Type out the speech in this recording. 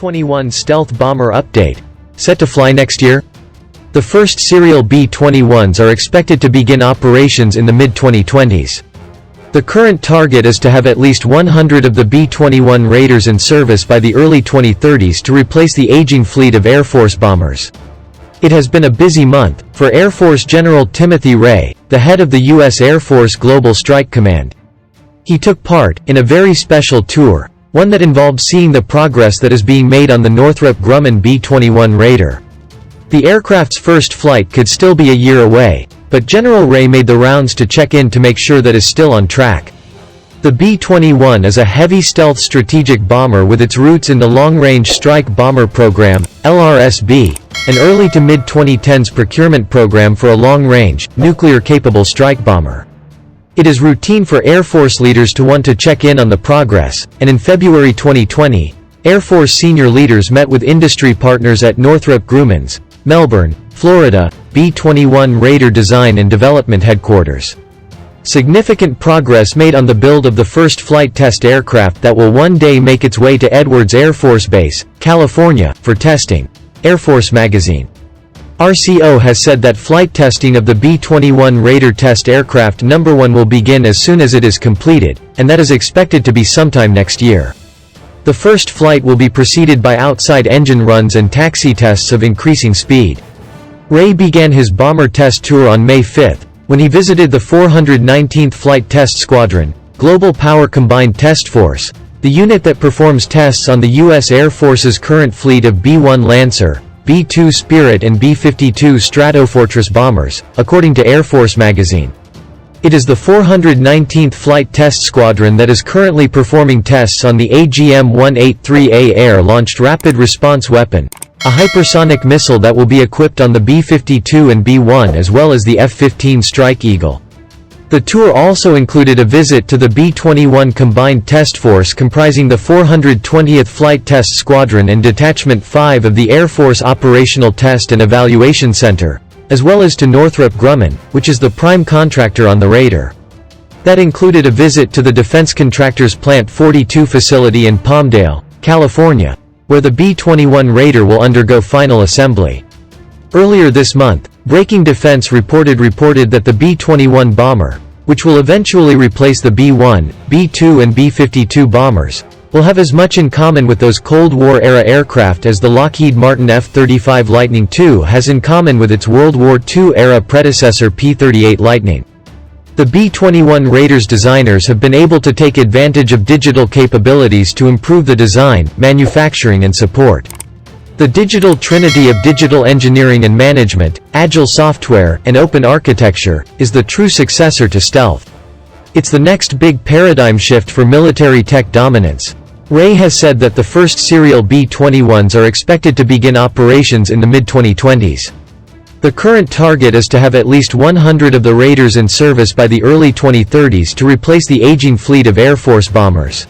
B-21 stealth bomber update. Set to fly next year? The first serial B-21s are expected to begin operations in the mid-2020s. The current target is to have at least 100 of the B-21 Raiders in service by the early 2030s to replace the aging fleet of Air Force bombers. It has been a busy month for Air Force General Timothy Ray, the head of the U.S. Air Force Global Strike Command. He took part in a very special tour, one that involved seeing the progress that is being made on the Northrop Grumman B-21 Raider. The aircraft's first flight could still be a year away, but General Ray made the rounds to check in to make sure that is still on track. The B-21 is a heavy stealth strategic bomber with its roots in the Long-Range Strike Bomber Program, LRS-B, an early to mid-2010s procurement program for a long-range, nuclear-capable strike bomber. It is routine for Air Force leaders to want to check in on the progress, and in February 2020, Air Force senior leaders met with industry partners at Northrop Grumman's, Melbourne, Florida, B-21 Raider Design and Development Headquarters. Significant progress made on the build of the first flight test aircraft that will one day make its way to Edwards Air Force Base, California, for testing. Air Force Magazine. RCO has said that flight testing of the B-21 Raider test aircraft No. 1 will begin as soon as it is completed, and that is expected to be sometime next year. The first flight will be preceded by outside engine runs and taxi tests of increasing speed. Ray began his bomber test tour on May 5, when he visited the 419th Flight Test Squadron, Global Power Combined Test Force, the unit that performs tests on the U.S. Air Force's current fleet of B-1 Lancer, B-2 Spirit and B-52 Stratofortress bombers, according to Air Force Magazine. It is the 419th Flight Test Squadron that is currently performing tests on the AGM-183A air-launched rapid response weapon, a hypersonic missile that will be equipped on the B-52 and B-1 as well as the F-15 Strike Eagle. The tour also included a visit to the B-21 Combined Test Force comprising the 420th Flight Test Squadron and Detachment 5 of the Air Force Operational Test and Evaluation Center, as well as to Northrop Grumman, which is the prime contractor on the Raider. That included a visit to the Defense Contractors Plant 42 facility in Palmdale, California, where the B-21 Raider will undergo final assembly. Earlier this month, Breaking Defense reported that the B-21 bomber, which will eventually replace the B-1, B-2 and B-52 bombers, will have as much in common with those Cold War-era aircraft as the Lockheed Martin F-35 Lightning II has in common with its World War II-era predecessor P-38 Lightning. The B-21 Raiders designers have been able to take advantage of digital capabilities to improve the design, manufacturing and support. The digital trinity of digital engineering and management, agile software, and open architecture, is the true successor to stealth. It's the next big paradigm shift for military tech dominance. Ray has said that the first serial B-21s are expected to begin operations in the mid-2020s. The current target is to have at least 100 of the Raiders in service by the early 2030s to replace the aging fleet of Air Force bombers.